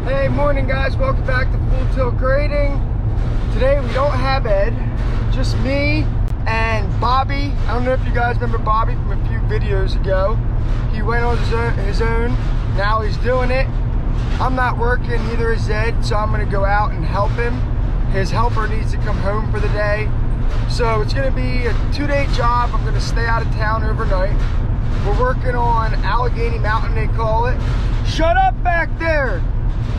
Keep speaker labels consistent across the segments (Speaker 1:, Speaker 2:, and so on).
Speaker 1: Hey, morning guys, welcome back to Full Tilt Grading. Today we don't have Ed, just me and Bobby. I don't know if you guys remember Bobby from a few videos ago. He went on his own, now he's doing it. I'm not working, neither is Ed, so I'm gonna go out and help him. His helper needs to come home for the day. So it's gonna be a 2-day job. I'm gonna stay out of town overnight. We're working on Allegheny Mountain, they call it. Shut up back there!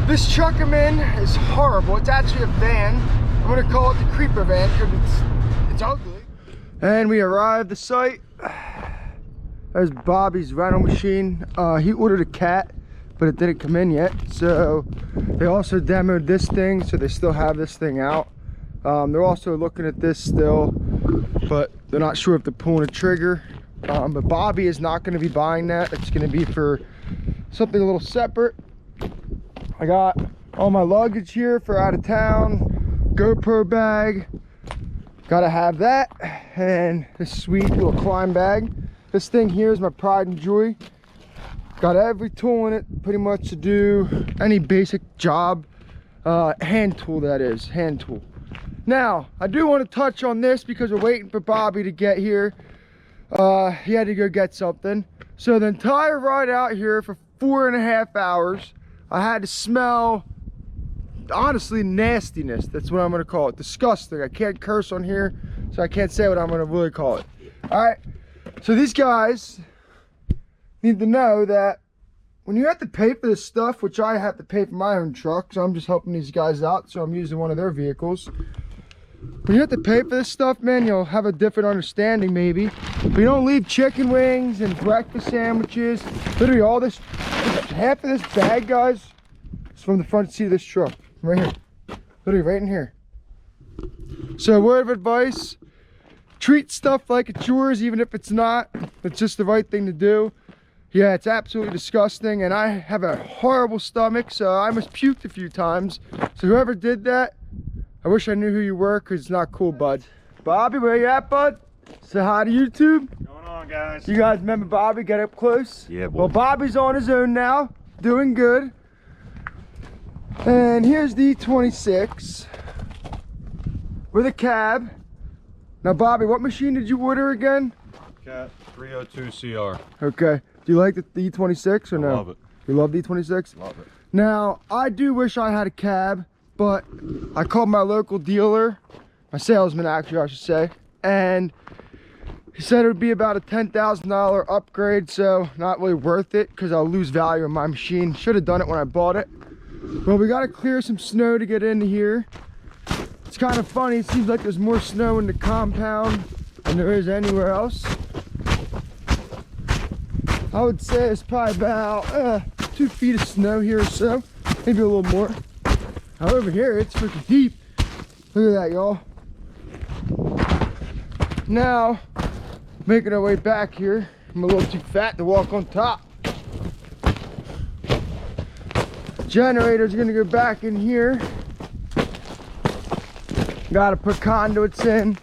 Speaker 1: This truck I'm in is horrible. It's actually a van. I'm gonna call it the creeper van because it's ugly. And we arrived at the site. There's Bobby's rental machine. He ordered a cat, but it didn't come in yet. So they also demoed this thing, so they still have this thing out. They're also looking at this still, but they're not sure if they're pulling a trigger. But Bobby is not going to be buying that. It's going to be for something a little separate. I got all my luggage here for out of town, GoPro bag, gotta have that, and this sweet little climb bag. This thing here is my pride and joy. Got every tool in it pretty much to do any basic job. Hand tool, that is, hand tool. Now, I do want to touch on this because we're waiting for Bobby to get here. He had to go get something. So the entire ride out here for 4.5 hours, I had to smell, honestly, nastiness. That's what I'm gonna call it. Disgusting. I can't curse on here, so I can't say what I'm gonna really call it. All right, so these guys need to know that when you have to pay for this stuff, which I have to pay for my own truck, so I'm just helping these guys out, so I'm using one of their vehicles. When you have to pay for this stuff, man, you'll have a different understanding maybe. But you don't leave chicken wings and breakfast sandwiches. Literally all this, half of this bag, guys, is from the front seat of this truck. Right here. Literally right in here. So word of advice, treat stuff like it's yours, even if it's not. It's just the right thing to do. Yeah, it's absolutely disgusting, and I have a horrible stomach, so I almost puked a few times. So whoever did that, I wish I knew who you were, because it's not cool, bud. Bobby, where you at, bud? Say hi to YouTube.
Speaker 2: What's going on, guys?
Speaker 1: You guys remember Bobby? Get up close.
Speaker 2: Yeah, boy.
Speaker 1: Well, Bobby's on his own now, doing good. And here's the e26 with a cab. Now, Bobby, what machine did you order again?
Speaker 2: Cat 302 CR.
Speaker 1: Okay. Do you like the e26 or no?
Speaker 2: I love it.
Speaker 1: You love the e26?
Speaker 2: Love it.
Speaker 1: Now, I do wish I had a cab, but I called my local dealer, my salesman actually I should say, and he said it would be about a $10,000 upgrade, so not really worth it because I'll lose value in my machine. Should have done it when I bought it. Well, we got to clear some snow to get into here. It's kind of funny, it seems like there's more snow in the compound than there is anywhere else. I would say it's probably about 2 feet of snow here or so, maybe a little more. Over here, it's freaking deep. Look at that, y'all. Now, making our way back here. I'm a little too fat to walk on top. Generator's gonna go back in here. Gotta put conduits in.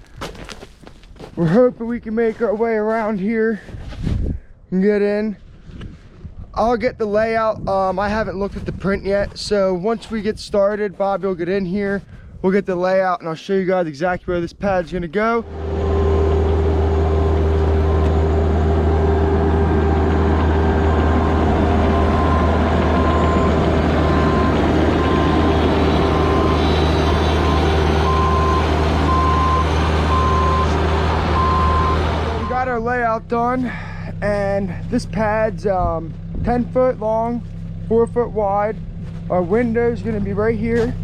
Speaker 1: We're hoping we can make our way around here and get in. I'll get the layout. I haven't looked at the print yet, so once we get started, Bobby will get in here, we'll get the layout, and I'll show you guys exactly where this pad's gonna go. So we got our layout done, and this pad's 10 foot long, 4 foot wide. Our window's gonna be right here.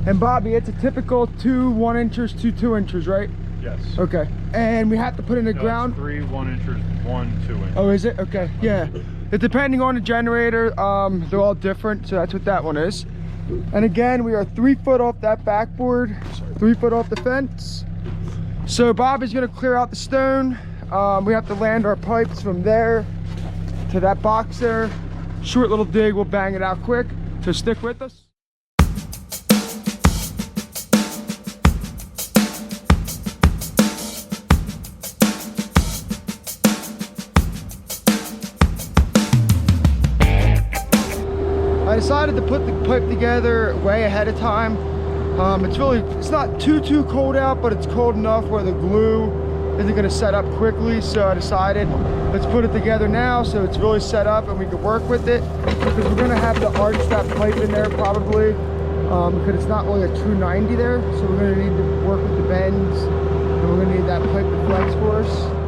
Speaker 1: And Bobby, it's a typical 2 1-inchers, 2 2-inchers, right?
Speaker 2: Yes.
Speaker 1: Okay. And we have to put in the
Speaker 2: No,
Speaker 1: ground.
Speaker 2: it's 3 1-inchers, 1 2-inch.
Speaker 1: Oh, is it? Okay. Yeah. It, depending on the generator, they're all different. So that's what that one is. And again, we are 3 foot off that backboard, 3 foot off the fence. So Bobby's gonna clear out the stone. We have to land our pipes from there to that box there. Short little dig, we'll bang it out quick. So stick with us. I decided to put the pipe together way ahead of time. It's not too cold out, but it's cold enough where the glue isn't going to set up quickly. So I decided, let's put it together now so it's really set up and we can work with it, because we're going to have to arch that pipe in there probably, because it's not really a true 90 there. So we're going to need to work with the bends, and we're going to need that pipe to flex for us.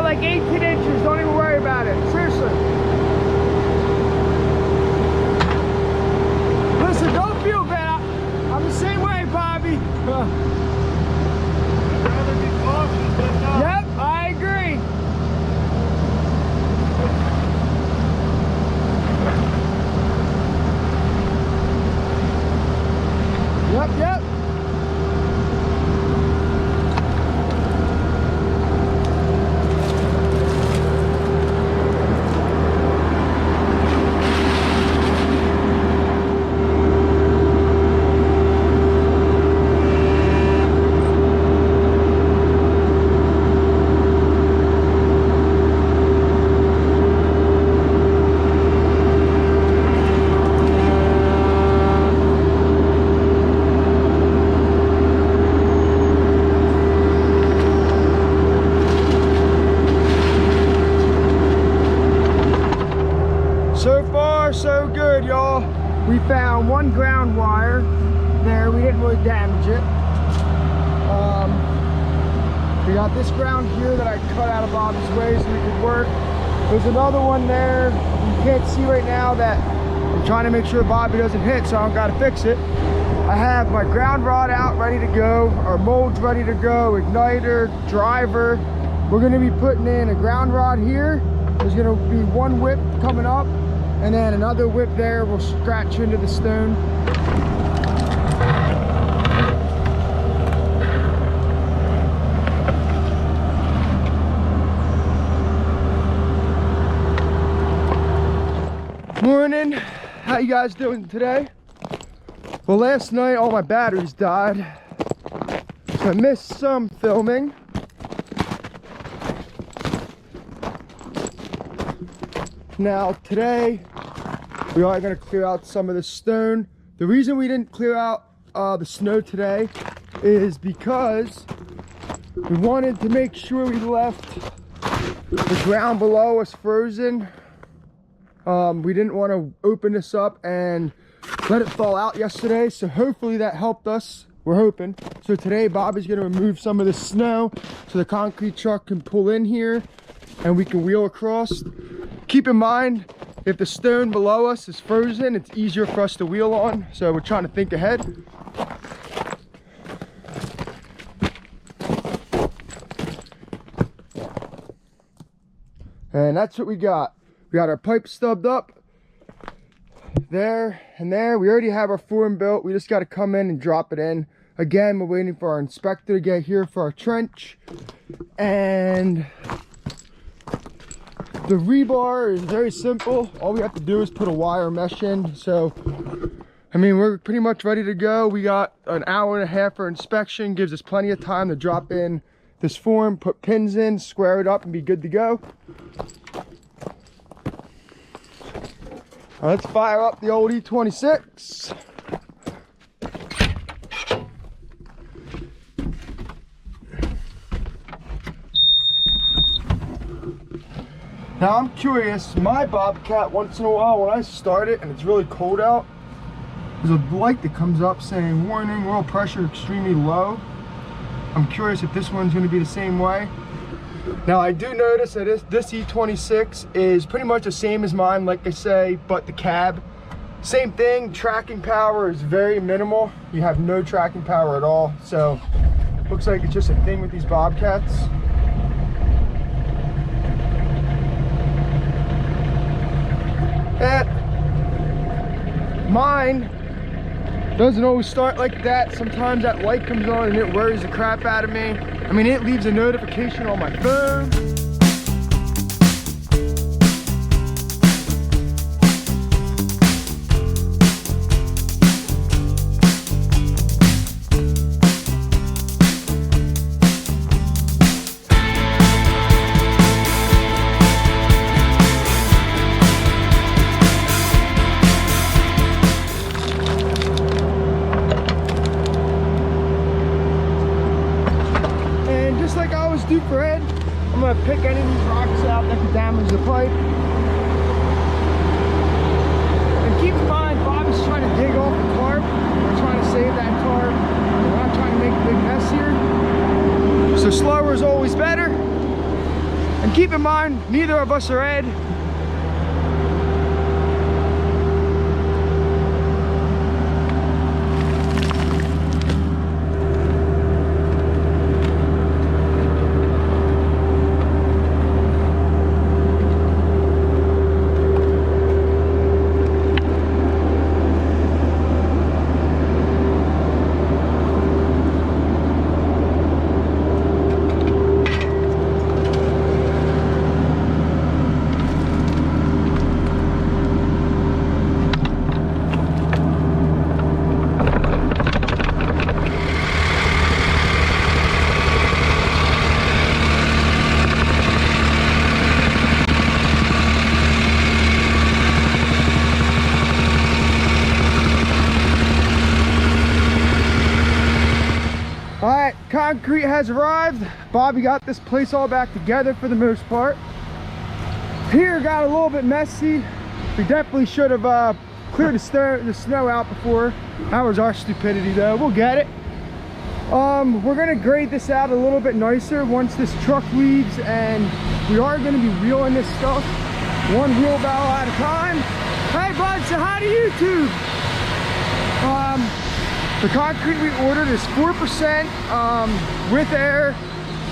Speaker 1: Like 18 inches, don't even worry about it. Seriously. Listen, don't feel bad. I'm the same way, Bobby.
Speaker 2: I'd rather be cautious than not.
Speaker 1: Yep, I agree. Yep. So far, so good, y'all. We found one ground wire there. We didn't really damage it. We got this ground here that I cut out of Bobby's way so we could work. There's another one there you can't see right now that I'm trying to make sure Bobby doesn't hit, so I've got to fix it. I have my ground rod out ready to go, our molds ready to go, igniter, driver. We're going to be putting in a ground rod here. There's going to be one whip coming up, and then another whip there will scratch into the stone. Morning, how you guys doing today? Well, last night all my batteries died, so I missed some filming. Now today, we are gonna clear out some of the stone. The reason we didn't clear out the snow today is because we wanted to make sure we left the ground below us frozen. We didn't want to open this up and let it thaw out yesterday, so hopefully that helped us. We're hoping. So today Bobby's gonna remove some of the snow so the concrete truck can pull in here and we can wheel across. Keep in mind, if the stone below us is frozen, it's easier for us to wheel on, so we're trying to think ahead. And that's what we got. We got our pipe stubbed up there and there. We already have our form built. We just got to come in and drop it in. Again, we're waiting for our inspector to get here for our trench. And the rebar is very simple. All we have to do is put a wire mesh in. So, I mean, we're pretty much ready to go. We got an hour and a half for inspection. Gives us plenty of time to drop in this form, put pins in, square it up, and be good to go. Let's fire up the old E26. Now I'm curious, my Bobcat once in a while when I start it and it's really cold out, there's a light that comes up saying warning, oil pressure extremely low. I'm curious if this one's going to be the same way. Now I do notice that this E26 is pretty much the same as mine, like I say, but the cab, same thing. Tracking power is very minimal. You have no tracking power at all. So looks like it's just a thing with these Bobcats. Mine doesn't always start like that. Sometimes that light comes on and it worries the crap out of me. I mean, it leaves a notification on my phone. For Ed, I'm going to pick any of these rocks out that could damage the pipe. And keep in mind, Bobby's trying to dig off the carb. We're trying to save that carb. We're not trying to make a big mess here. So slower is always better. And keep in mind, neither of us are Ed. Concrete has arrived. Bobby got this place all back together for the most part. Here got a little bit messy. We definitely should have cleared the snow out before. That was our stupidity though. We'll get it. We're gonna grade this out a little bit nicer once this truck leaves, and we are gonna be wheeling this stuff one wheelbarrow at a time. Hey bud, say hi to YouTube. The concrete we ordered is 4% with air,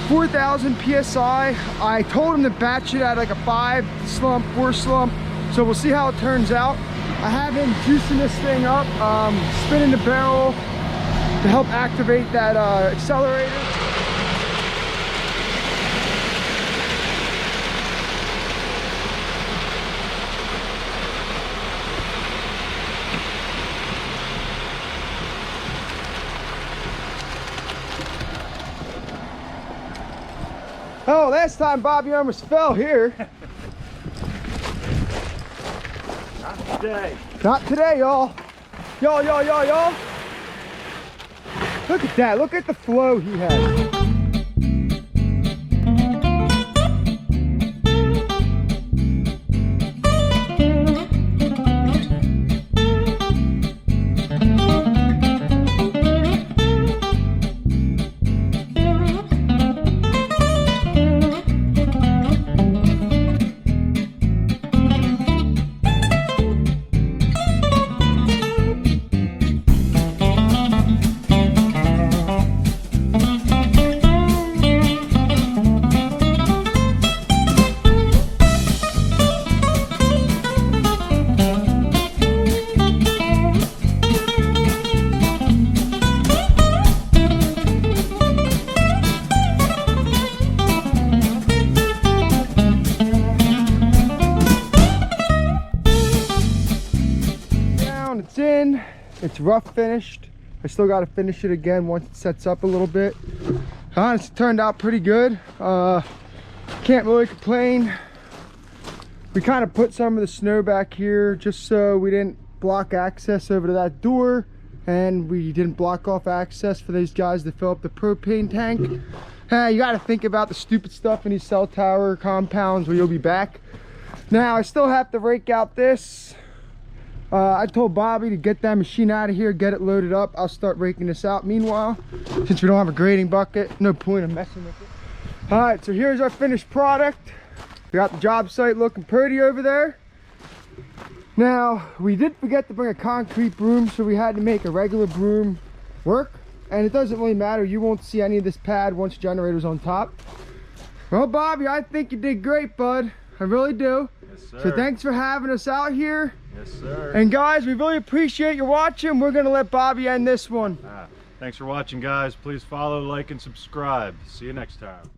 Speaker 1: 4,000 PSI. I told him to batch it at like a 5 slump, 4 slump. So we'll see how it turns out. I have him juicing this thing up, spinning the barrel to help activate that accelerator. Oh, last time Bobby almost fell here.
Speaker 2: today.
Speaker 1: Not today, y'all. Y'all. Look at that. Look at the flow he has. It's in, it's rough finished. I still got to finish it again once it sets up a little bit. Honestly, it turned out pretty good. Can't really complain. We kind of put some of the snow back here just so we didn't block access over to that door, and we didn't block off access for these guys to fill up the propane tank. You got to think about the stupid stuff in these cell tower compounds where you'll be back. Now I still have to rake out this. I told Bobby to get that machine out of here, get it loaded up. I'll start raking this out. Meanwhile, since we don't have a grading bucket, no point in messing with it. All right, so here's our finished product. We got the job site looking pretty over there. Now, we did forget to bring a concrete broom, so we had to make a regular broom work. And it doesn't really matter. You won't see any of this pad once the generator's on top. Well, Bobby, I think you did great, bud. I really do.
Speaker 2: Yes, sir.
Speaker 1: So thanks for having us out here.
Speaker 2: Yes, sir.
Speaker 1: And guys, we really appreciate you watching. We're gonna let Bobby end this one.
Speaker 2: Thanks for watching, guys. Please follow, like, and subscribe. See you next time.